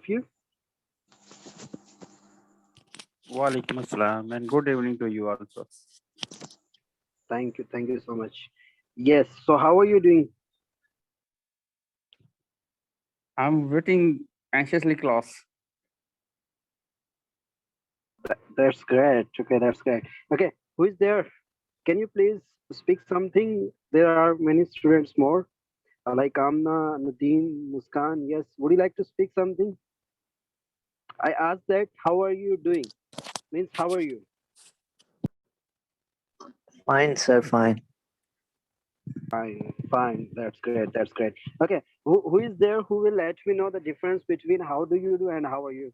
of you? Walaikum assalam and good evening to you also. Thank you so much. Yes, so how are you doing? I'm waiting anxiously close. That's great. Okay, that's great. Okay, who is there? Can you please speak something? There are many students more, like Amna, Nadine, Muskan. Yes, would you like to speak something? I asked that, how are you doing? Means, how are you? Fine, sir, fine. Fine, fine. That's great. That's great. Okay, who is there who will let me know the difference between how do you do and how are you?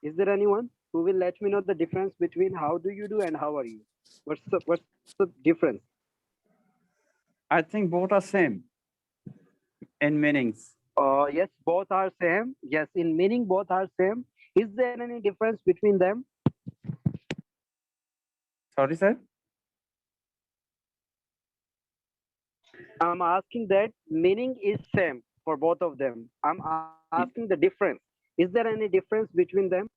Is there anyone who will let me know the difference between how do you do and how are you? What's the difference? I think both are same in meanings. Yes, both are same. Yes, in meaning both are same. Is there any difference between them? Sorry, sir. I'm asking that meaning is same for both of them. I'm asking the difference. Is there any difference between them?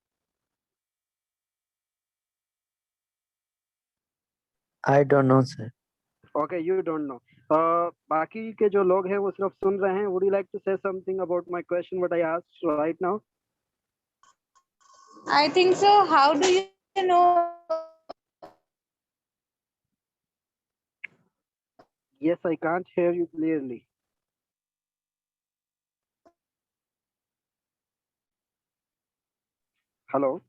I don't know, sir. Okay, you don't know. बाकी के जो लोग हैं वो सिर्फ सुन रहे हैं. Would you like to say something about my question what I asked right now? I think so. How do you know? Yes, I can't hear you clearly. Hello.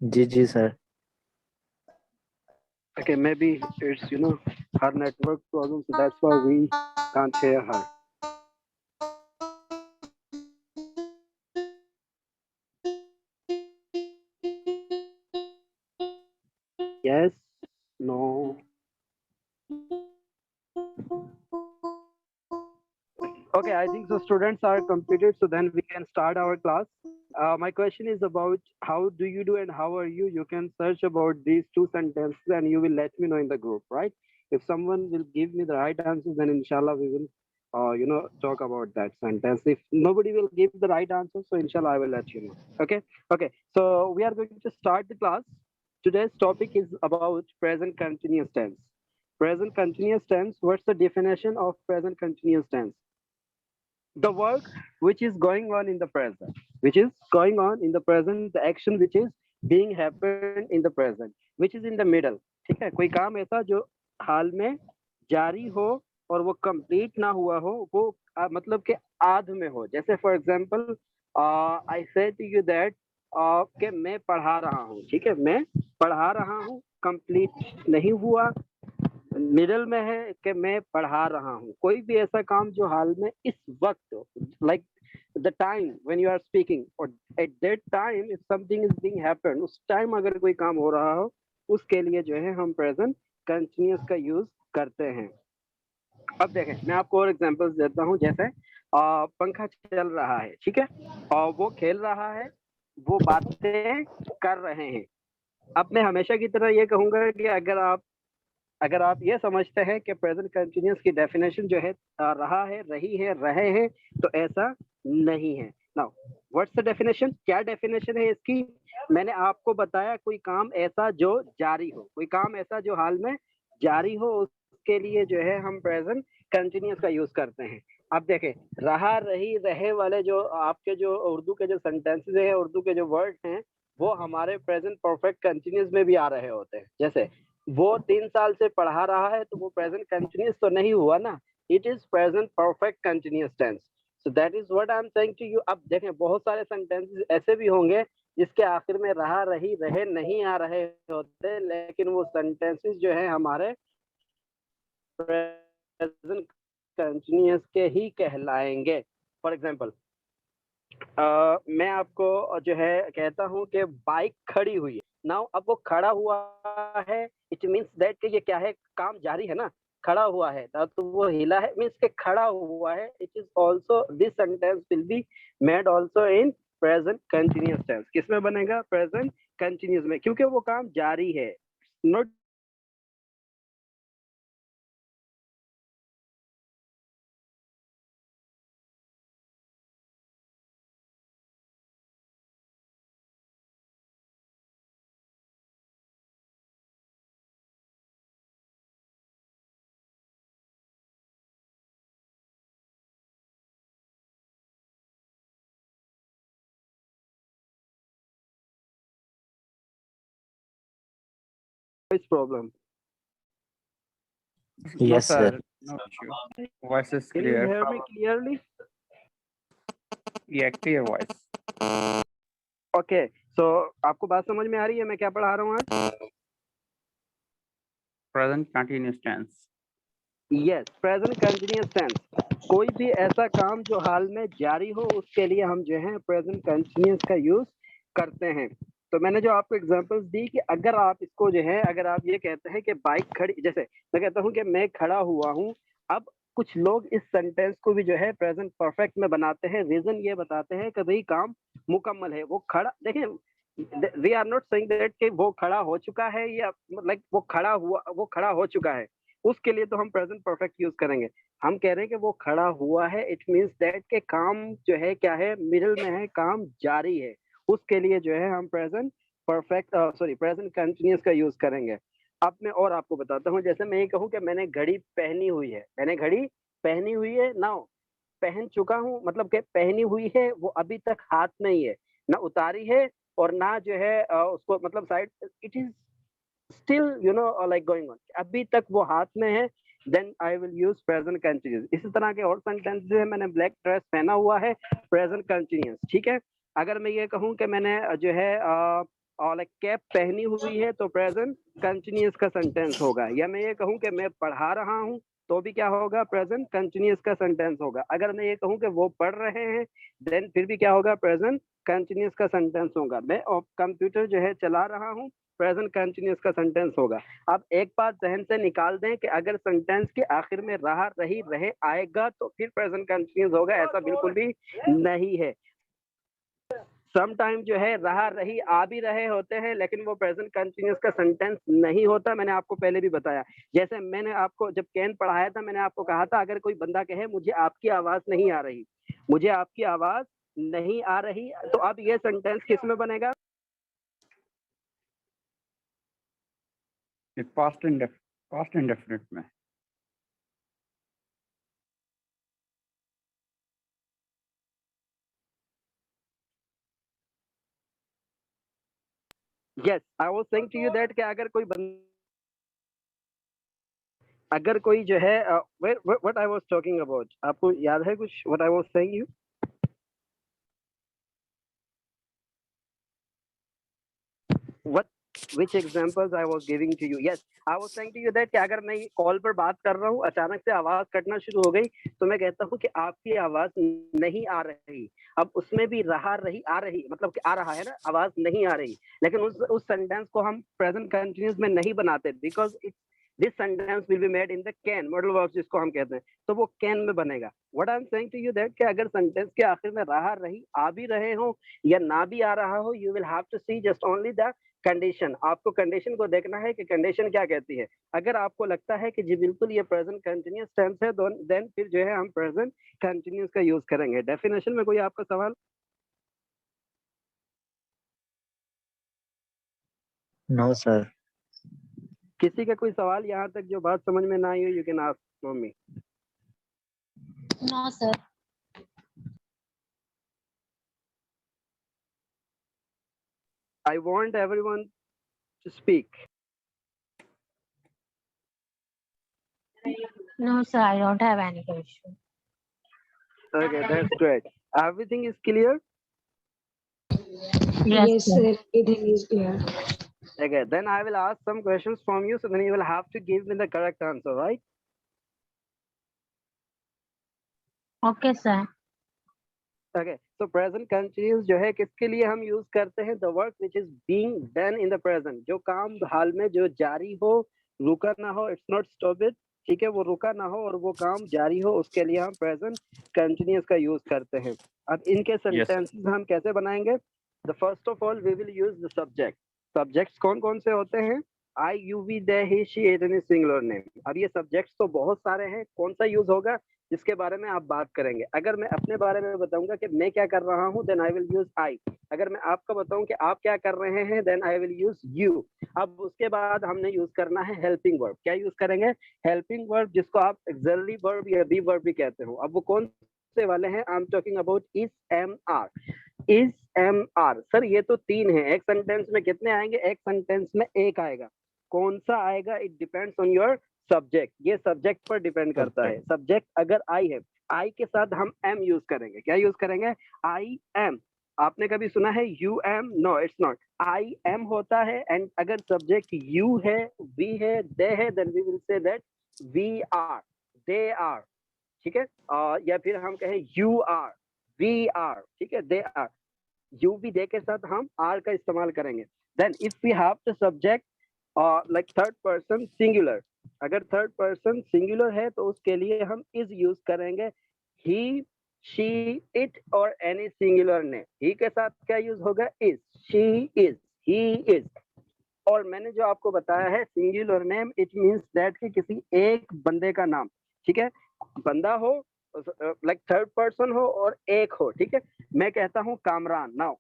Ji sir. Okay, maybe it's her network problem, so that's why we can't hear her. Yes, no. Okay, I think so. Students are completed, so then we can start our class. My question is about how do you do and how are you? You can search about these two sentences and you will let me know in the group, right? If someone will give me the right answer, then inshallah we will, talk about that sentence. If nobody will give the right answer, so inshallah I will let you know. Okay, okay. So we are going to start the class. Today's topic is about present continuous tense. Present continuous tense. What's the definition of present continuous tense? The work which is going on in the present, which is going on in the present, the action which is being happened in the present, which is in the middle. ठीक है, कोई काम ऐसा जो हाल में जारी हो और वो कंप्लीट ना हुआ हो, वो मतलब के आध में हो. जैसे फॉर एग्जांपल आई से टू यू दैट कि मैं पढ़ा रहा हूँ. ठीक है, मैं पढ़ा रहा हूँ, कंप्लीट नहीं हुआ, मिडल में है कि मैं पढ़ा रहा हूँ. कोई भी ऐसा काम जो हाल में इस वक्त, like the time when you are speaking और at that time if something is being happened, उस टाइम अगर कोई काम हो रहा हो, उसके लिए जो है हम प्रेजेंट कंटिन्यूअस का यूज करते हैं. अब देखें, मैं आपको और एग्जांपल्स देता हूँ. जैसे पंखा चल रहा है, ठीक है, और वो खेल रहा है, वो बातें कर रहे हैं. अब मैं हमेशा की तरह ये कहूंगा कि अगर आप ये समझते हैं कि प्रेजेंट कंटिन्यूअस की डेफिनेशन जो है रहा है, रही है, रहे हैं, तो ऐसा नहीं है. Now what's the definition? क्या डेफिनेशन है इसकी? मैंने आपको बताया कोई काम ऐसा जो जारी हो, कोई काम ऐसा जो हाल में जारी हो, उसके लिए जो है हम प्रेजेंट कंटिन्यूअस का यूज करते हैं. अब देखें, रहा, रही, रहे वाले जो आपके जो उर्दू के जो सेंटेंसेस हैं, उर्दू के जो वर्ड हैं, वो हमारे प्रेजेंट परफेक्ट कंटिन्यूअस में भी आ रहे होते हैं. जैसे वो 3 साल से पढ़ा रहा है, तो वो प्रेजेंट कंटिन्यूअस तो नहीं हुआ ना, it is present perfect continuous tense. So that is what I am saying to you. अब देखें, बहुत सारे सेंटेंसेस ऐसे भी होंगे जिसके आखिर में रहा, रही, रहे नहीं आ रहे होते, लेकिन वो सेंटेंसेस जो है हमारे प्रेजेंट कंटिन्यूअस के ही कहलाएंगे. फॉर एग्जाम्पल, मैं आपको जो है कहता हूँ कि बाइक खड़ी हुई है. नाउ अब वो खड़ा हुआ है, इट मीन्स दैट कि ये क्या है, काम जारी है ना, खड़ा हुआ है, तो वो हिला है, मीन्स के खड़ा हुआ है. It is also, this sentence will be made also in present continuous tense. किसमें बनेगा? प्रेजेंट कंटिन्यूअस में, क्योंकि वो काम जारी है. Not voice problem. No, Yes, sir. sir. No issue. Voice is Can you clear. hear me clearly? Yeah, clear voice. Okay. So आपको बात समझ में आ रही है मैं क्या पढ़ा रहा हूँ आज? Present continuous tense. Yes, present continuous tense. कोई भी ऐसा काम जो हाल में जारी हो उसके लिए हम जो है प्रेजेंट कंटिन्यूअस का यूज करते हैं। तो मैंने जो आपको एग्जांपल्स दी कि अगर आप इसको जो है अगर आप ये कहते हैं कि बाइक खड़ी, जैसे मैं कहता हूँ कि मैं खड़ा हुआ हूँ, अब कुछ लोग इस सेंटेंस को भी जो है प्रेजेंट परफेक्ट में बनाते हैं, रीजन ये बताते हैं कि भाई काम मुकम्मल है, वो खड़ा, देखें we are not saying that कि वो खड़ा हो चुका है या लाइक वो खड़ा हो चुका है, उसके लिए तो हम प्रेजेंट परफेक्ट यूज करेंगे। हम कह रहे हैं कि वो खड़ा हुआ है, इट मींस दैट के काम जो है क्या है, मिडिल में है, काम जारी है, उसके लिए जो है हम प्रेजेंट परफेक्ट प्रेजेंट कंटिन्यूअस का यूज करेंगे। अब मैं और आपको बताता हूँ, जैसे मैं ये कहूँ कि मैंने घड़ी पहनी हुई है, मैंने घड़ी पहनी हुई है, नाउ पहन चुका हूँ मतलब कि पहनी हुई है वो अभी तक हाथ में ही है, ना उतारी है और ना जो है उसको मतलब side, it is still you know like going on, अभी तक वो हाथ में है, then I will use present continuous. इसी तरह के और सेंटेंसेस है, मैंने ब्लैक ड्रेस पहना हुआ है, प्रेजेंट कंटिन्यूअस, ठीक है। अगर मैं ये कहूँ कि मैंने जो है लाइक कैप पहनी हुई है तो प्रेजेंट कंटिन्यूअस का सेंटेंस होगा, या मैं ये कहूँ कि मैं पढ़ा रहा हूँ तो भी क्या होगा, प्रेजेंट कंटिन्यूअस का सेंटेंस होगा। अगर मैं ये कहूँ कि वो पढ़ रहे हैं देन फिर भी क्या होगा, प्रेजेंट कंटिन्यूअस का सेंटेंस होगा। मैं कंप्यूटर जो है चला रहा हूँ, प्रेजेंट कंटिन्यूअस का सेंटेंस होगा। अब एक बात जहन से निकाल दें कि अगर सेंटेंस के आखिर में रहा रही रहे आएगा तो फिर प्रेजेंट कंटिन्यूअस होगा, ऐसा बिल्कुल भी नहीं है। सम टाइम जो है रहा रही आ भी रहे होते हैं लेकिन वो प्रेजेंट कंटिन्यूअस का सेंटेंस नहीं होता, मैंने आपको पहले भी बताया। जैसे मैंने आपको जब कैन पढ़ाया था मैंने आपको कहा था अगर कोई बंदा कहे मुझे आपकी आवाज नहीं आ रही, मुझे आपकी आवाज नहीं आ रही, तो अब ये सेंटेंस किस में बनेगा, Past indefinite में. Yes I was saying to you that कि अगर कोई जो है what I was talking about, आपको याद है कुछ what I was saying you? What which examples I was giving to you? Yes, I was saying to you that कि अगर मैं कॉल पर बात कर रहा हूँ अचानक से आवाज कटना शुरू हो गई तो मैं कहता हूँ कि आपकी आवाज नहीं आ रही। अब उसमें भी रहा रही आ रही मतलब कि आ रहा है ना, आवाज नहीं आ रही, लेकिन उस सेंटेंस को हम प्रेजेंट कंटिन्यूअस में नहीं बनाते because it this sentence will be made in the can modal verb जिसको हम कहते हैं, तो वो कैन में बनेगा। What I am saying to you that कि अगर सेंटेंस के आखिर में रहा रही आ भी रहे हो या ना भी आ रहा हो, you will have to see just only the condition. आपको कंडीशन को देखना है कि कंडीशन क्या कहती है। अगर आपको लगता है कि जी बिल्कुल ये प्रेजेंट कंटिन्यूअस टेंस है देन फिर जो है हम प्रेजेंट कंटिन्यूअस का यूज करेंगे। डेफिनेशन में कोई आपका सवाल? No, sir. किसी का कोई सवाल यहाँ तक जो बात समझ में ना आई हो, you can ask mummy. No, sir. I want everyone to speak. No, sir. I don't have any question. Okay, that's great. Everything is clear? Yes, sir. Everything is clear. Okay, then I will ask some questions from you, so then you will have to give me the correct answer, right? Okay, sir. Okay, so present continuous जो है किसके लिए हम use करते हैं? The work which is being done in the present, जो काम हाल में जो जारी हो, रुका ना हो, it's not stop it, ठीक है, वो रुका ना हो और वो काम जारी हो, उसके लिए हम present continuous का यूज करते हैं। अब इनके sentences हम कैसे बनाएंगे? The first of all we will use the subject. Subjects कौन कौन से होते हैं? I, you, we, they, he, she, it, any singular name. अब ये subjects तो बहुत सारे हैं, कौन सा यूज होगा जिसके बारे में आप बात करेंगे? अगर मैं अपने बारे में बताऊंगा कि मैं क्या कर रहा हूं then I will use I. अगर मैं आपको बताऊं कि आप क्या कर रहे हैं then I will use you. अब उसके बाद हमने यूज करना है हेल्पिंग वर्ब। क्या यूज करेंगे? हेल्पिंग वर्ब, जिसको आप एक्सिलरी वर्ब या बी वर्ब भी कहते हो। अब वो कौन से वाले हैं? I am talking about is am are. Is am are sir ये तो तीन है, एक सेंटेंस में कितने आएंगे? एक सेंटेंस में एक आएगा। कौन सा आएगा, it depends on your subject. ये सब्जेक्ट पर डिपेंड करता है। सब्जेक्ट अगर आई है, आई के साथ हम एम यूज करेंगे। क्या यूज करेंगे? I am. आपने कभी सुना है you am? No, it's not. I am होता है, एंड अगर सब्जेक्ट यू है, वी है, दे है, then we will say that we are, they are. ठीक है, या फिर हम कहें यू आर, वी आर। ठीक है, दे आर। यू भी दे के साथ हम आर का इस्तेमाल करेंगे। Then if we have the subject like third person singular, अगर थर्ड पर्सन सिंगुलर है तो उसके लिए हम इज यूज करेंगे। ही, शी, इट और एनी सिंगुलर नेम। ही के साथ क्या यूज होगा? Is, she is, he is. और मैंने जो आपको बताया है singular name, it means that कि किसी एक बंदे का नाम। ठीक है, बंदा हो, लाइक थर्ड पर्सन हो और एक हो। ठीक है, मैं कहता हूँ कामरान, नाउ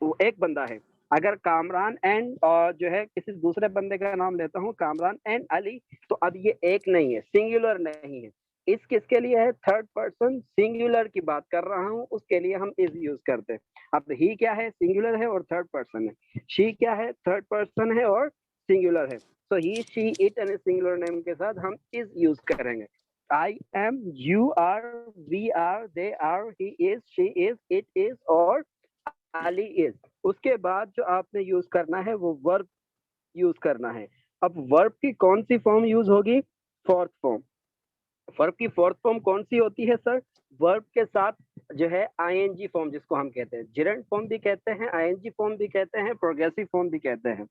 वो एक बंदा है। अगर कामरान एंड जो है किसी दूसरे बंदे का नाम लेता हूँ, कामरान एंड अली, तो अब ये एक नहीं है, सिंगुलर नहीं है। इस किसके लिए है? थर्ड पर्सन सिंगुलर की बात कर रहा हूँ, उसके लिए हम इज यूज करते हैं। अब ही क्या है? सिंगुलर है और थर्ड पर्सन है। शी क्या है? थर्ड पर्सन है और सिंगुलर है। So he, she, it and singular name के साथ हम इज यूज करेंगे। I am, you are, we are, they are, he is, she is, it is और अली इज। उसके बाद जो आपने यूज करना है वो वर्ब यूज करना है। अब वर्ब की कौन सी फॉर्म यूज होगी? Fourth form. वर्ब की फोर्थ फॉर्म कौन सी होती है सर? वर्ब के साथ जो है आईएनजी फॉर्म, जिसको हम कहते हैं जिरेंट फॉर्म भी कहते हैं, आईएनजी फॉर्म भी कहते हैं, प्रोग्रेसिव फॉर्म भी कहते हैं।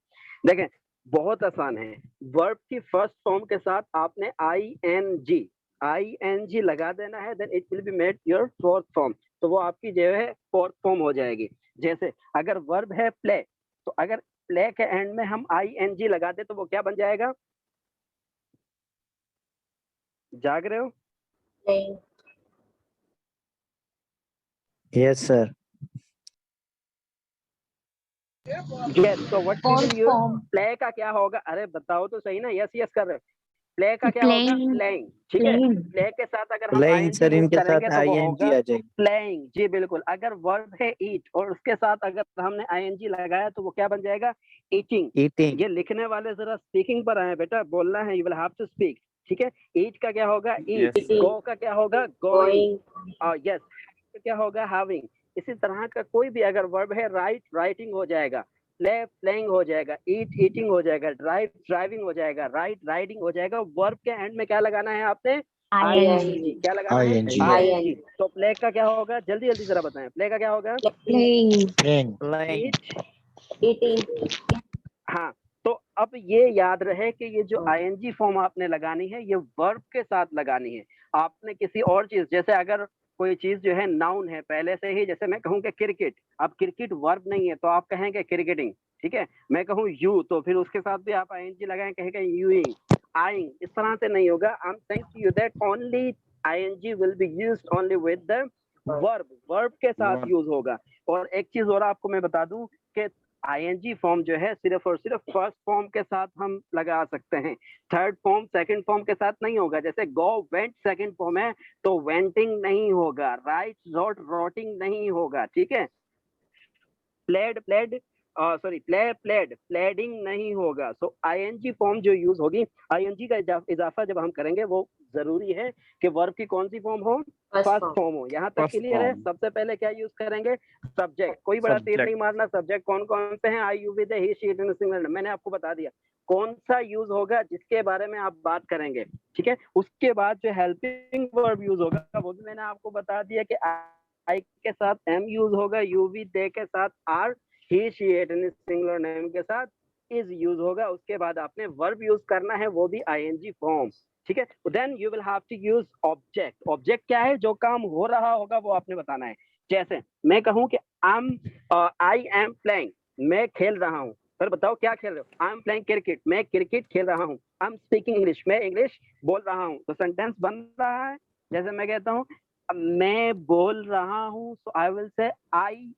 देखें, बहुत आसान है। वर्ब की फर्स्ट फॉर्म के साथ आपने आईएनजी लगा देना है, then it will be made your fourth form. तो वो आपकी जो है फोर्थ फॉर्म हो जाएगी। जैसे अगर वर्ब है प्ले, तो अगर प्ले के एंड में हम आईएनजी लगा दे तो वो क्या बन जाएगा? जाग रहे हो? Playing. Yes, sir. यस, तो what we Fourth will use? form. Play का क्या होगा? अरे बताओ तो सही ना, यस यस कर रहे हो। प्ले का क्या होगा? Playing. प्लेइंग। ठीक है, Playing. प्ले के साथ अगर हम Playing, आईएनजी sir, यूज इनके करेंगे साथ तो वो ING होगा आ जाएगी। प्लेइंग। जी बिल्कुल। अगर वर्ब है ईट और उसके साथ अगर हमने आईएनजी लगाया तो वो क्या बन जाएगा? ईटिंग। Eating. ये लिखने वाले जरा स्पीकिंग पर आए बेटा, बोलना है, you will have to speak. ठीक है, ईट का क्या होगा? ईट। Yes, sir. गो का क्या होगा? गोइंग। और यस क्या होगा? हैविंग। इसी तरह का कोई भी अगर वर्ब है, राइट राइटिंग हो जाएगा, प्ले प्लेइंग हो जाएगा, ईट ईटिंग हो जाएगा, ड्राइव ड्राइविंग हो जाएगा, राइट राइडिंग हो जाएगा। वर्ब के एंड में क्या लगाना है आपने? आईएनजी। क्या लगाना है? ING. आईएनजी। तो प्ले का क्या होगा? जल्दी जल्दी जरा बताएं, प्ले का क्या होगा? Playing. Playing. Playing. ईट। Eating. हाँ, तो अब ये याद रहे कि ये जो आईएनजी फॉर्म आपने लगानी है ये वर्ब के साथ लगानी है। आपने किसी और चीज, जैसे अगर कोई चीज जो है नाउन है पहले से ही, जैसे मैं कहूँ कि क्रिकेट, अब क्रिकेट वर्ब नहीं है तो आप कहेंगे क्रिकेटिंग। ठीक है, मैं कहूँ यू तो फिर उसके साथ भी आप आईएनजी लगाएं, कहेंगे यूइंग, आइंग। इस तरह से नहीं होगा। I am saying to you that only ING will be used only with the verb, verb के साथ Verb. यूज होगा। और एक चीज और आपको मैं बता दूं कि आईएनजी फॉर्म जो है सिर्फ और सिर्फ फर्स्ट फॉर्म के साथ हम लगा सकते हैं, थर्ड फॉर्म सेकंड फॉर्म के साथ नहीं होगा। जैसे गो वेंट सेकंड फॉर्म है तो वेंटिंग नहीं होगा, राइट रोट रोटिंग नहीं होगा। ठीक है, played played sorry play played प्लेडिंग नहीं होगा। सो आईएनजी फॉर्म जो यूज होगी, आईएनजी का इजाफा जब हम करेंगे वो जरूरी है कि वर्ब की कौन सी फॉर्म हो? फर्स्ट फॉर्म हो। यहाँ तक First क्लियर है? form. सबसे पहले क्या यूज करेंगे? सब्जेक्ट। कोई बड़ा तीर Subject. नहीं मारना। सब्जेक्ट कौन कौन से हैं? I, you, we, they, he, she, it and singular. मैंने आपको बता दिया कौन सा यूज होगा जिसके बारे में आप बात करेंगे। ठीक है, उसके बाद जो हेल्पिंग वर्ब यूज होगा वो भी मैंने आपको बता दिया कि आई के साथ एम यूज होगा, यू, वी, दे के साथ are, he, she, it and singular name के साथ इज यूज होगा। उसके बाद आपने वर्ब यूज करना है, वो भी आईएनजी फॉर्म। ठीक है, then you will have to use object. Object क्या है? जो काम हो रहा होगा वो आपने बताना है। जैसे मैं कहूं कि आई एम प्लेइंग, मैं खेल रहा हूं। सर बताओ क्या खेल रहे हो? आई एम प्लेइंग क्रिकेट, मैं क्रिकेट खेल रहा हूं। आई एम स्पीकिंग इंग्लिश, मैं इंग्लिश बोल रहा हूं। तो सेंटेंस बन रहा है। जैसे मैं कहता हूं मैं बोल रहा हूं, सो आई विल से आई,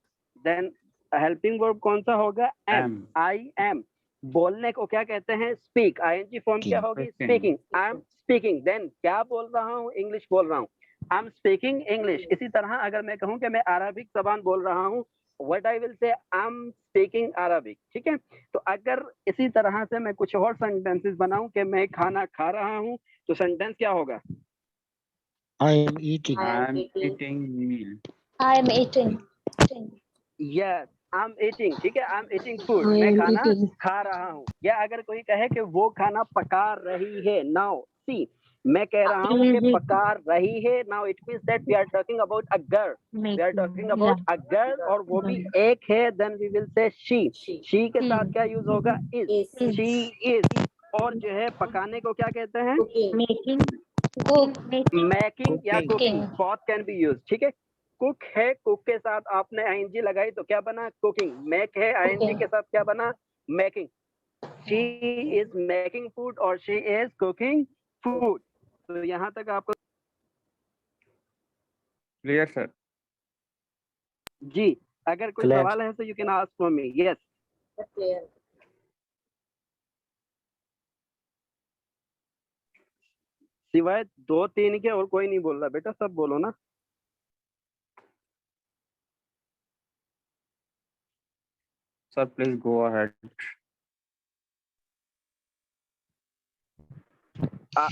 देन हेल्पिंग वर्ब कौन सा होगा? एम। Am. I am. बोलने को क्या कहते हैं? स्पीक। आईएनजी फॉर्म क्या होगी? Speaking. Speaking. I am speaking, then क्या बोल रहा हूँ? इंग्लिश बोल रहा हूँ, आई एम स्पीकिंग इंग्लिश। इसी तरह अगर मैं कहूँ कि मैं अरबिक जबान बोल रहा हूँ व्हाट आई विल से आई एम स्पीकिंग अरबिक, ठीक है। तो अगर इसी तरह से मैं कुछ और सेंटेंसेस बनाऊं कि मैं खाना खा रहा हूं, तो सेंटेंस क्या होगा? I am eating. I am I'm eating. eating meal. I am eating. Yes, I am eating, ठीक है, I am eating food, I मैं am खाना eating. खा रहा हूँ। या अगर कोई कहे कि वो खाना पका रही है, नाउ सी मैं कह रहा हूँ कि पका रही है, now it means that we are talking about a girl, we are talking about a girl, और वो भी एक है, then we will say she. She के साथ क्या यूज होगा? Is, Is. She is. और जो है पकाने को क्या कहते हैं? Cooking. Making. Cook. मैकिंग या Cooking. Cooking, both can be use, ठीक है। कुक है, कुक के साथ आपने आईएनजी लगाई तो क्या बना? कुकिंग। मेक है, आईएनजी के साथ क्या बना? Making. She is making food और शी इज कुकिंग फूड। तो यहाँ तक आपको Clear, sir. जी, अगर कोई Clear. सवाल है तो you can ask for me. Yes, Clear. सिवाय 2-3 के और कोई नहीं बोल रहा बेटा, सब बोलो ना। Sir, please go ahead.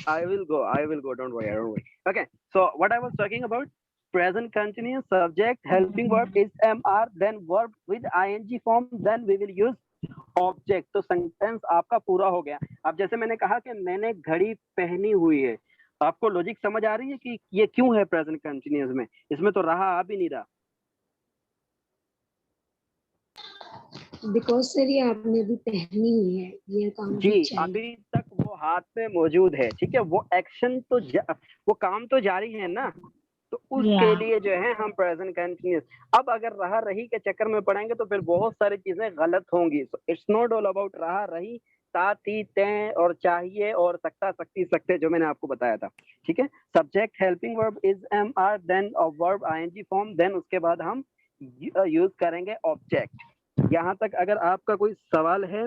I will go. Don't worry. Okay. So what I was talking about, present continuous subject, helping verb is MR, then verb with ing form, then we will use object। तो sentence आपका पूरा हो गया। अब जैसे मैंने कहा कि मैंने घड़ी पहनी हुई है, आपको लॉजिक समझ आ रही है कि ये क्यों है प्रेजेंट कंटिन्यूअस में? इसमें तो रहा आ भी नहीं रहा। Because सर ये आपने भी पहनी हुई है, ये काम जी, भी चाहिए। अभी तक वो हाथ में मौजूद है, ठीक है, वो एक्शन तो वो काम तो जारी है ना, तो उसके लिए जो है हम प्रेजेंट कंटिन्यूअस। अब अगर रहा रही के चक्कर में पड़ेंगे तो फिर बहुत सारी चीजें गलत होंगी। इट्स नॉट ऑल अबाउट रहा रही, ताती तय और चाहिए और सकता सकती सकते, जो मैंने आपको बताया था, ठीक है। Subject helping verb is am are, then verb ING form, then उसके बाद हम यूज करेंगे ऑब्जेक्ट। यहाँ तक अगर आपका कोई सवाल है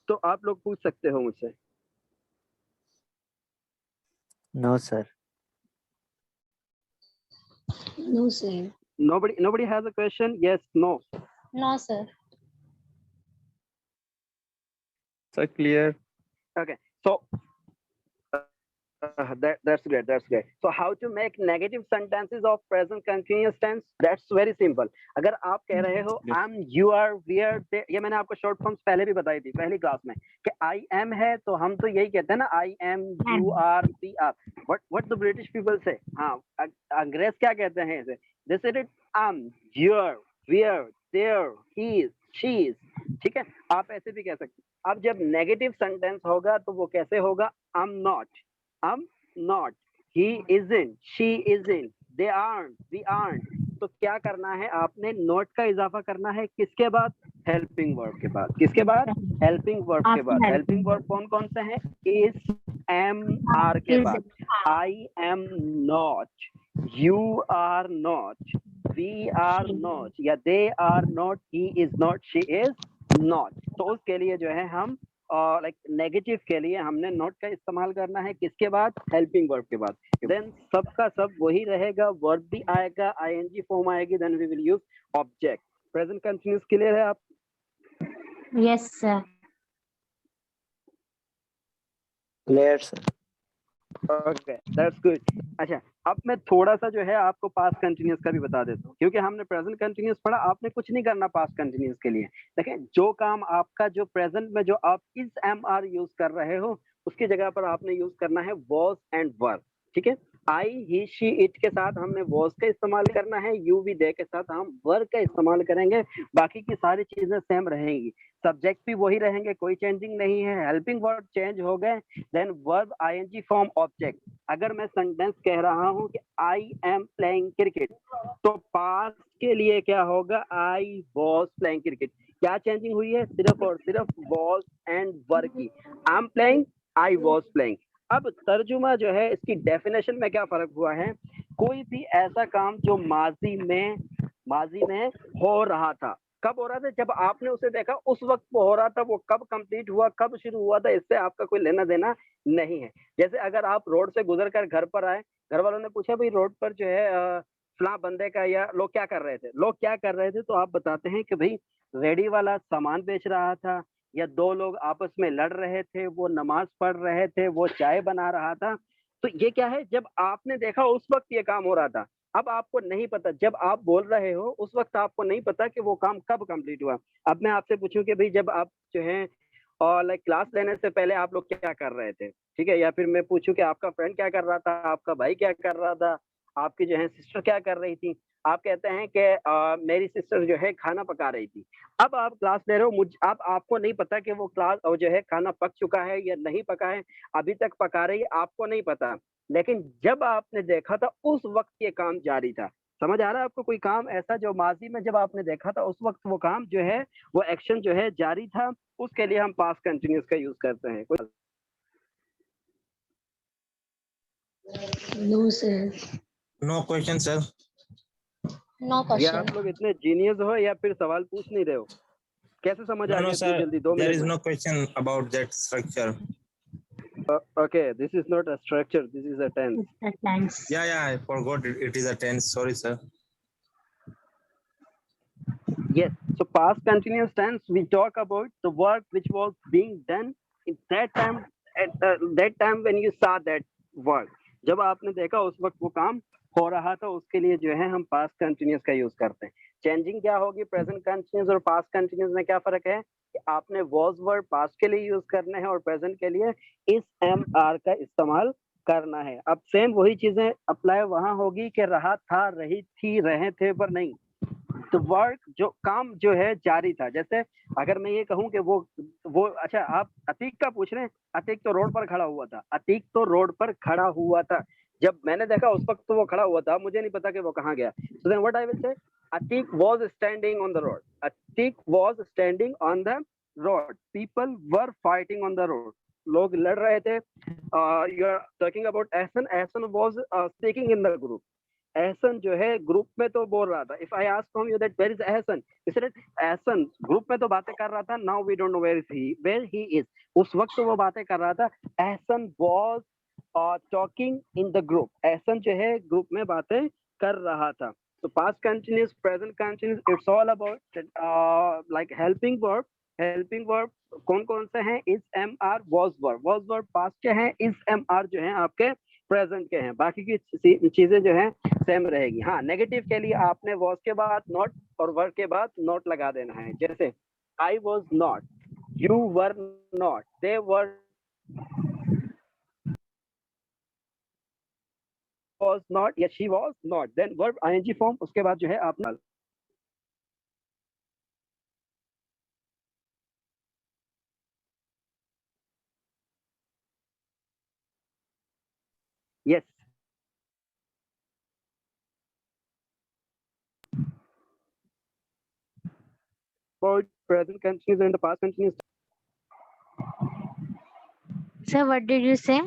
तो आप लोग पूछ सकते हो मुझसे। No, sir. No sir. Nobody has a question? Yes, no? No, sir. Sir, clear. Okay, so that's great. So how to make negative sentences of present continuous tense? That's very simple. अगर आप कह रहे हो Yes. am, you are, we are, they, ये मैंने आपको short forms पहले भी बताई थी पहली क्लास में कि I am है तो हम तो यही कहते हैं ना, I am, you are, we are. What the British people say? हाँ, अंग्रेज क्या कहते हैं इसे? They said it am, you are, we are, there, he is, she is, ठीक है। आप ऐसे भी कह सकते हैं। अब जब नेगेटिव सेंटेंस होगा तो वो कैसे होगा? I'm not, he isn't, she isn't, they aren't, we aren't। तो क्या करना है? आपने नॉट का इजाफा करना है किसके बाद? हेल्पिंग वर्ब के बाद। किसके बाद? हेल्पिंग वर्ब के बाद। हेल्पिंग वर्ब कौन कौन से हैं? इज, एम, आर के बाद। I am not, you are not, we are not, या they are not, he is not, she is not. तो उसके लिए जो है हम लाइक नेगेटिव के लिए हमने नॉट का इस्तेमाल करना है किसके बाद? हेल्पिंग वर्ब के बाद। देन सबका सब वही रहेगा, वर्ब भी आएगा, आईएनजी फॉर्म आएगी, then we will use object. Present continuous clear है आप? Yes, sir. Clear, sir. Okay, that's good. अच्छा, अब मैं थोड़ा सा जो है आपको पास्ट कंटिन्यूअस का भी बता देता हूँ, क्योंकि हमने प्रेजेंट कंटिन्यूअस पढ़ा, आपने कुछ नहीं करना पास्ट कंटिन्यूअस के लिए। देखें, जो काम आपका जो प्रेजेंट में जो आप इज एम आर यूज कर रहे हो, उसकी जगह पर आपने यूज करना है वॉज एंड वर, ठीक है। आई, ही, शी, इट के साथ हमने वॉज का इस्तेमाल करना है, यू, वी, दे के साथ हम वर का इस्तेमाल करेंगे। बाकी की सारी चीजें सेम रहेंगी, सब्जेक्ट भी वही रहेंगे, कोई चेंजिंग नहीं है। हेल्पिंग वर्ब चेंज हो गए, then verb, ING form, object. अगर मैं सेंटेंस कह रहा हूँ कि आई एम प्लेइंग क्रिकेट, तो पास्ट के लिए क्या होगा? I was playing cricket. क्या चेंजिंग हुई है? सिर्फ और सिर्फ वॉज एंड वर की। I am playing, I was playing. अब तर्जुमा जो है, इसकी डेफिनेशन में क्या फर्क हुआ है? कोई भी ऐसा काम जो माजी में हो रहा था, कब हो रहा था? जब आपने उसे देखा उस वक्त वो हो रहा था, वो कब कंप्लीट हुआ, कब शुरू हुआ था, इससे आपका कोई लेना देना नहीं है। जैसे अगर आप रोड से गुजर कर घर पर आए, घर वालों ने पूछा भाई रोड पर जो है फला बंदे का, या लोग क्या कर रहे थे, लोग क्या कर रहे थे, तो आप बताते हैं कि भाई रेडी वाला सामान बेच रहा था, या दो लोग आपस में लड़ रहे थे, वो नमाज पढ़ रहे थे, वो चाय बना रहा था। तो ये क्या है, जब आपने देखा उस वक्त ये काम हो रहा था। अब आपको नहीं पता, जब आप बोल रहे हो उस वक्त आपको नहीं पता कि वो काम कब कंप्लीट हुआ। अब मैं आपसे पूछूं कि भाई जब आप जो है और लाइक क्लास लेने से पहले आप लोग क्या कर रहे थे, ठीक है, या फिर मैं पूछूं कि आपका फ्रेंड क्या कर रहा था, आपका भाई क्या कर रहा था, आपकी जो है सिस्टर क्या कर रही थी। आप कहते हैं कि मेरी सिस्टर जो है खाना पका रही थी। अब आप क्लास ले रहे हो, मुझ अब आपको नहीं पता कि वो क्लास और जो है खाना पक चुका है या नहीं पका है, अभी तक पका रही है, आपको नहीं पता। लेकिन जब आपने देखा था उस वक्त ये काम जारी था। समझ आ रहा है आपको, कोई काम ऐसा जो माजी में जब आपने देखा था उस वक्त वो काम जो है, वो एक्शन जो है जारी था, उसके लिए हम पास्ट कंटिन्यूस का यूज करते हैं। No sir. No question, sir. No या question. आप लोग इतने जीनियस हो या फिर सवाल पूछ नहीं रहे हो? कैसे समझ आ No, गया no, इतनी sir. जल्दी 2 There मिनट is में? no question about that structure. Okay, this is not a structure, this is a tense. It's the tense. Yeah, I forgot it is a tense. Sorry, sir. Yes, so past continuous tense, we talk about the work which was being done in that time, at that time when you saw that work. जब आपने देखा उस वक्त वो काम हो रहा था, उसके लिए जो है हम पास्ट कंटिन्यूस का यूज करते हैं। चेंजिंग क्या होगी प्रेजेंट कंटिन्यूस और पास्ट कंटिन्यूस में, क्या फर्क है कि आपने वॉज वर्ड पास्ट के लिए यूज करने हैं और प्रेजेंट के लिए इस एम आर का इस्तेमाल करना है। अब सेम वही चीजें अप्लाई वहां होगी कि रहा था, रही थी, रहे थे, पर नहीं, तो वर्क जो काम जो है जारी था। जैसे अगर मैं ये कहूं कि वो अच्छा, आप अतीक का पूछ रहे हैं, अतीक तो रोड पर खड़ा हुआ था, अतीक तो रोड पर खड़ा हुआ था, जब मैंने देखा उस वक्त तो वो खड़ा हुआ था, मुझे नहीं पता कि वो कहाँ गया। So then what I will say, Atiq was standing on the road, Atiq was standing on the road, people were fighting on the road, लोग लड़ रहे थे। You are talking about Ehsan, Ehsan was speaking in the group, Ehsan जो है group में तो बोल रहा था। If I ask from you that where is Ehsan, he said Ehsan group में तो बातें कर रहा था, now we don't know where he is. उस वक्त तो वो बातें कर रहा था, Ehsan was talking in the group, Ehsan जो है ग्रुप में बातें कर रहा था। तो past continuous, present continuous, it's all about like helping verb. Helping verb कौन कौन से हैं, is am are, was verb past के हैं, इज एम आर जो है आपके प्रेजेंट के हैं, बाकी की चीजें जो है सेम रहेगी। हाँ, नेगेटिव के लिए आपने वॉज के बाद नॉट और वर्ब के बाद नॉट लगा देना है। जैसे I was not, you were not, they were was not या she was not, then verb ing form, उसके बाद जो है आपने yes, about present continuous and the past continuous. Sir, what did you say?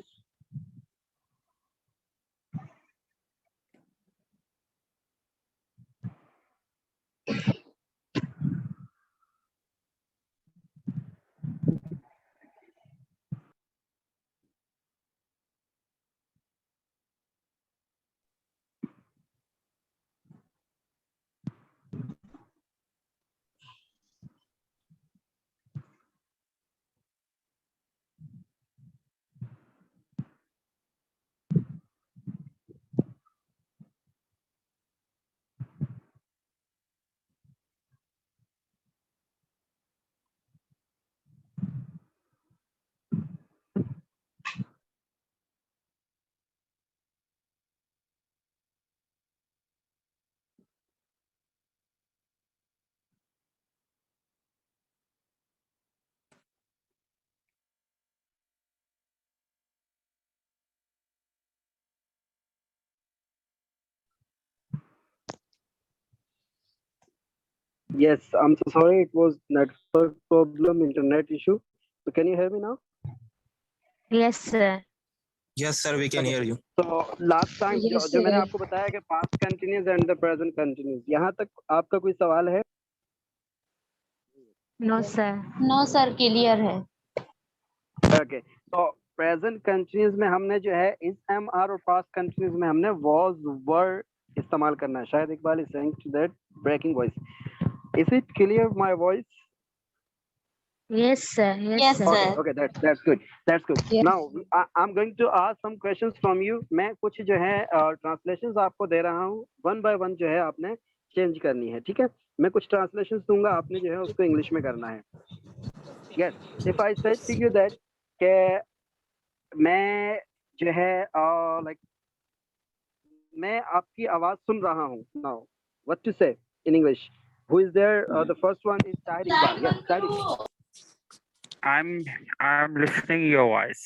Yes, I'm so sorry, it was network problem, internet issue. So can you hear me now? Yes, sir. Yes, sir, we can hear you. So last time Yes, जो मैंने sir. आपको बताया कि past continuous and the present continuous, यहाँ तक आपका कोई सवाल है? No, sir. No sir, clear है। Okay, तो प्रेजेंट कंटिन्यूस में हमने जो है इस एम आर और पास्ट कंटिन्यूस में हमने was, were, इस्तेमाल करना है. शायद Iqbal is saying to that breaking voice. Is it clear my voice? Yes, sir. Yes, Yes, sir. sir. Okay, that's good. That's good. Yes. Now I'm going to ask some questions from you. मैं कुछ जो है translations आपको दे रहा हूँ. One by one जो है आपने change करनी है. ठीक है? मैं कुछ translations दूंगा, आपने जो है उसको English में करना है. Yes. If I said to you that कि मैं जो है like मैं आपकी आवाज सुन रहा हूँ. Now what to say in English? Who is there? The first one is Tahir Iqbal. Yes, Tahir. I'm listening your voice.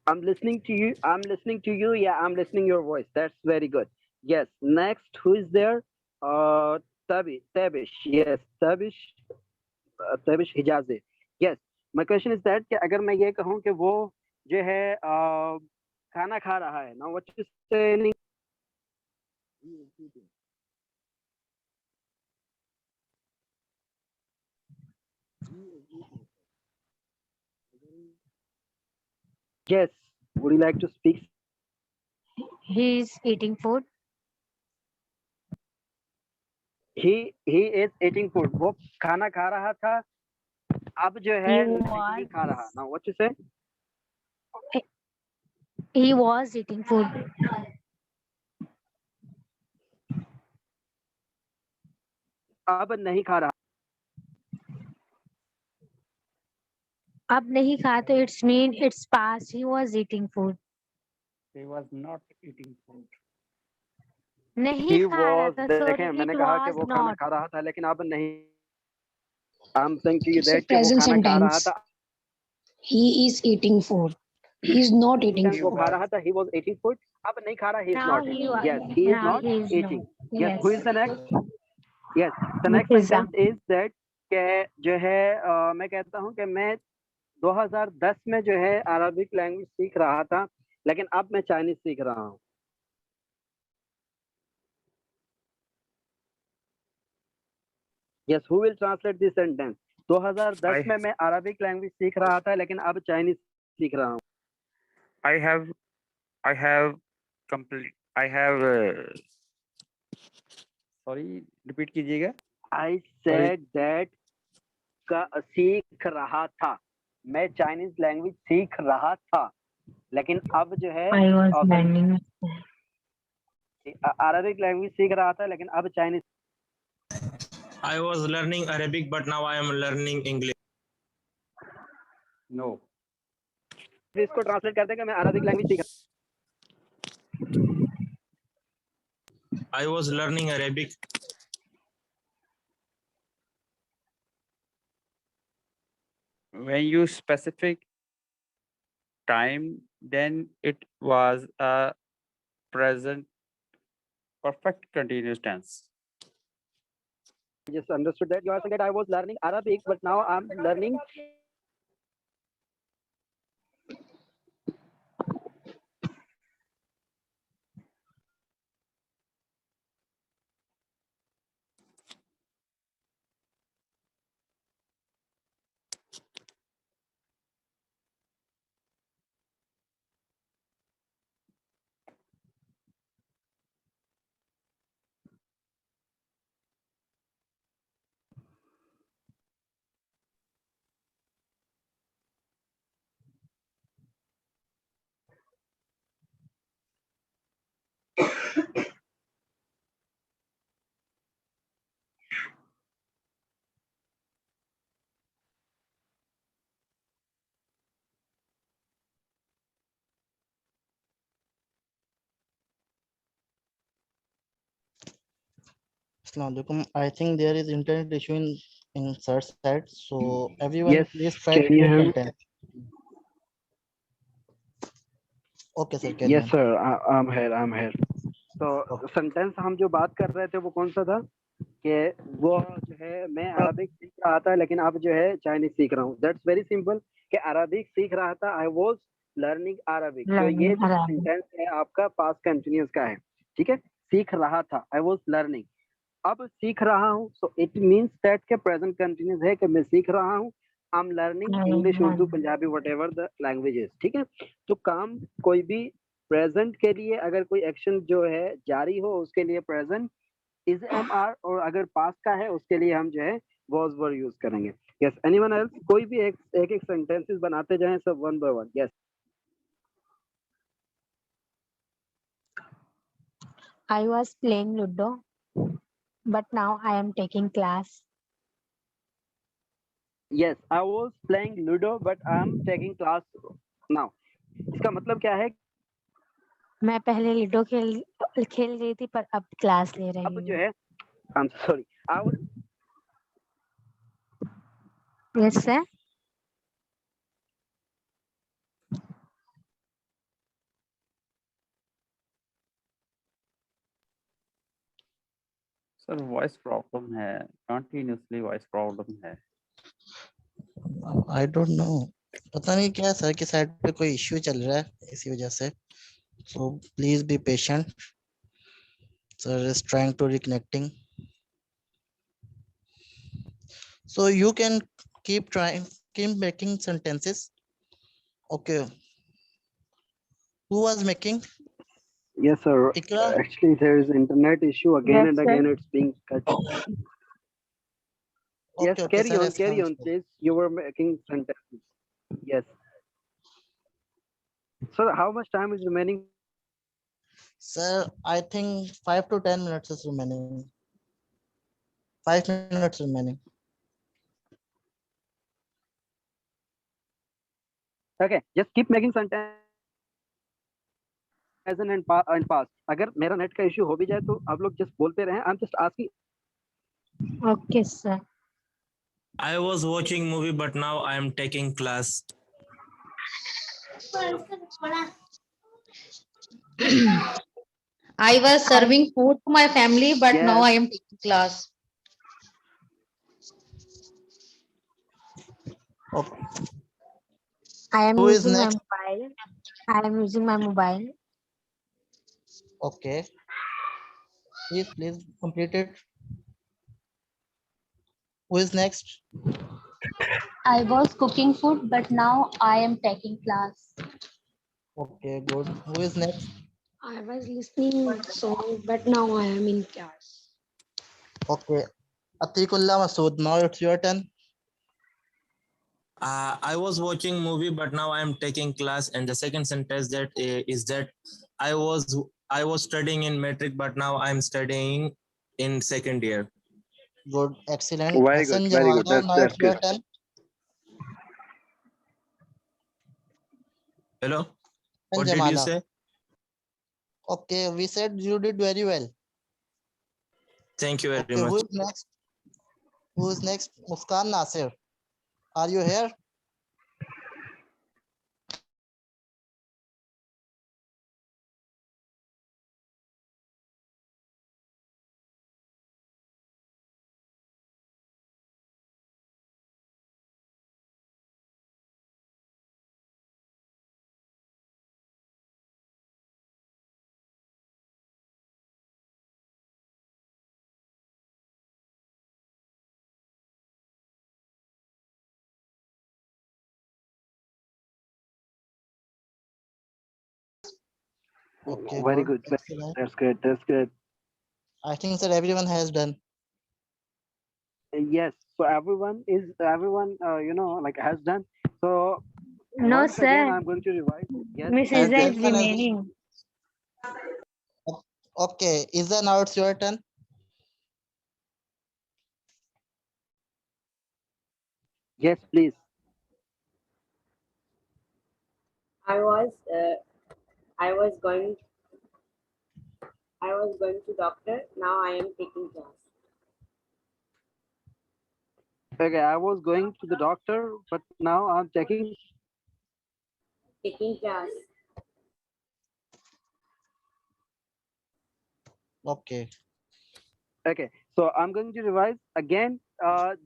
I'm listening to you. I'm listening to you. Yeah, I'm listening your voice. That's very good. Yes. Next, who is there? Tabish. Yes, Tabish. Tabish Hijazi. Yes. My question is that कि अगर मैं ये कहूँ कि वो जो है खाना खा रहा है. Now what you say in English? Yes. Would you like to speak? He is eating food. He is eating food. वो खाना खा रहा था. अब जो है नहीं खा रहा. Now what you say? He was eating food. अब नहीं खा रहा. अब नहीं खा तो it's mean it's past. He was eating food. He was not eating food. नहीं He खा रहा was. था. So देखें it मैंने कहा कि was वो खाना not. खा रहा था लेकिन अब नहीं. I'm saying to you It's a that कि वो present खाना खा रहा sentence. था. He is eating food. He is not eating वो food. खा रहा था. He was eating food. अब नहीं खा रहा. He is Now not he eating. was. Yes, he is Now not he is eating. not. Yes. Who is the next? Yes. The next Mufizza. sentence is that कि जो है मैं कहता हूँ कि मैं 2010 में जो है अरबिक लैंग्वेज सीख रहा था लेकिन अब मैं चाइनीज सीख रहा हूँ. Yes, who will translate this sentence? 2010 में मैं अरबिक लैंग्वेज सीख रहा था लेकिन अब चाइनीज सीख रहा हूँ. I have complete. I have. Sorry, repeat कीजिएगा. I said that का सीख रहा था. मैं चाइनीज लैंग्वेज सीख रहा था लेकिन अब जो है I was learning. Arabic language सीख रहा था लेकिन अब Chinese. I was learning Arabic, but now I am learning English. No. इसको ट्रांसलेट करते हैं कि मैं अरबिक लैंग्वेज सीख. I was learning Arabic. When you specific time, then it was a present perfect continuous tense. Just understood that you are saying that I was learning Arabic but now I'm learning. Assalamualaikum. I think there is internet issue in search side. So everyone Yes, please try to can you get hear me? content. Okay, sir. Carry Yes on. sir, I'm here. तो sentence हम जो बात कर रहे थे वो कौन सा था कि वो जो है मैं अरबिक सीख रहा था लेकिन अब जो है चाइनीज सीख रहा हूँ. दैट्स वेरी सिंपल कि अरबिक सीख रहा था. I was learning Arabic. तो Learning ये जो Arabic. सेंटेंस है आपका पास्ट कंटिन्यूअस का है. ठीक है. सीख रहा था. I was learning. अब सीख रहा हूँ. सो इट मींस दैट के प्रेजेंट कंटिन्यूअस है कि मैं सीख रहा हूँ. I am learning English, Urdu, Punjabi, whatever the language is. ठीक है. तो काम कोई भी प्रेजेंट के लिए अगर कोई एक्शन जो है जारी हो उसके लिए प्रेजेंट इज एम आर, और अगर पास्ट का है उसके लिए हम जो है वॉज वर यूज करेंगे। Yes, anyone else? कोई भी एक एक सेंटेंसेस बनाते जाएं सब one by one. Yes. I was playing Ludo, but now I am taking class. Yes, I was playing ludo but I am taking class now. इसका मतलब क्या है? मैं पहले लूडो खेल रही थी पर अब क्लास ले रही अब जो हूँ। है I am sorry, I was yes sir. Sir voice problem है, कंटिन्यूअसली वॉइस प्रॉब्लम है। आई डोंट नो, पता नहीं क्या सर की साइड पे कोई इश्यू चल रहा है इसी वजह से, so please be patient, sir is trying to reconnecting, so you can keep trying, keep making sentences. Okay, who was making? yes sir. Ikra? Actually there is internet issue again Yes, and sir. again it's being cut. Yes, Okay, carry sir, on, yes, carry come, on sir. please. You were making sentences. Yes. So how much time is remaining? Sir, I think 5 to 10 minutes is remaining. 5 minutes remaining. Okay, just keep making sentence present and past. अगर मेरा net का issue हो भी जाए तो आप लोग just बोलते रहें। I'm just asking. Okay sir. I was watching movie, but now I am taking class. I was serving food to my family, but now Yes. I am taking class. Okay. I am Who is using my next? mobile. I am using my mobile. Okay, please complete it. Who is next? I was cooking food, but now I am taking class. Okay, good. Who is next? I was listening song, but now I am in class. Okay, Atikullah Masood, now it's your turn. I was watching movie, but now I am taking class. And the second sentence that is that I was studying in metric, but now I am studying in second year. Good, excellent. Very good, Hassan very good. Jamala, now That's it's your good. turn. Hello, Hassan what did you Jamala. say? Okay, we said you did very well. Thank you very Okay, who much. is next? Who is next? Muskan Nasir. Are you here? Okay, Very good. good. Excellent. That's good. That's good. I think that everyone has done. Yes. So everyone like has done. So No once again, sir. I'm going to revise. Yes. Miss Has Iza is everyone has- remaining. Okay, Isa, now it's your turn. Yes, please. I was going to doctor. Now I am taking class. Okay, I was going to the doctor, but now I'm taking. Taking class. Okay. Okay, so I'm going to revise again.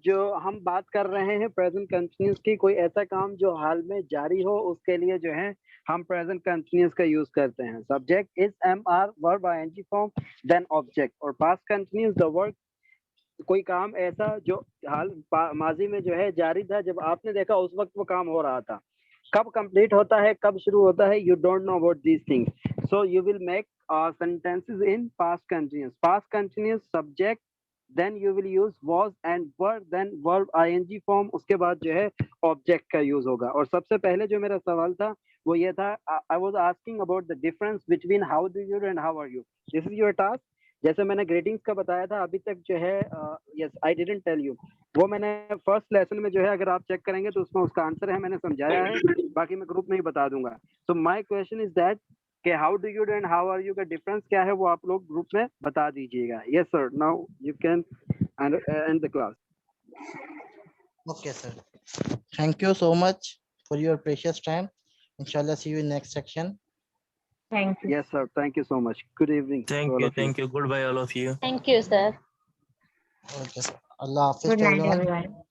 जो हम बात कर रहे हैं present continuous की, कोई ऐसा काम जो हाल में जारी हो उसके लिए जो है हम प्रेजेंट कंटिन्यूस का यूज करते हैं। Subject is am are, verb ING form, then object. और पास्ट कंटिन्यूस द वर्क, कोई काम ऐसा जो हाल माजी में जो है जारी था, जब आपने देखा उस वक्त वो काम हो रहा था। कब कंप्लीट होता है, कब शुरू होता है, you don't know about these things. So you will make sentences in past continuous. Past continuous subject, then you will use was and were, then verb ing form, उसके बाद जो है object का use होगा. और सबसे पहले जो मेरा सवाल था वो ये था, I was asking about the difference between how do you do and how are you. This is your task. जैसे मैंने ग्रेटिंग्स का बताया था अभी तक जो है, yes I didn't tell you, वो मैंने फर्स्ट लेसन में जो है अगर आप चेक करेंगे तो उसमें उसका आंसर है, मैंने समझाया है, बाकी मैं ग्रुप में ही बता दूंगा. So my question is that कि how do you do and how are you का डिफरेंस क्या है वो आप लोग ग्रुप में बता दीजिएगा. Yes sir, now you can and the class. Okay, sir. Thank you so much for your precious time. Inshallah, see you in next section. Thank you. Yes sir, thank you so much. Good evening to all of you. Thank you. Goodbye, all of you. Thank you, sir. Okay, sir. Allah Hafiz Good to night, everyone. everyone.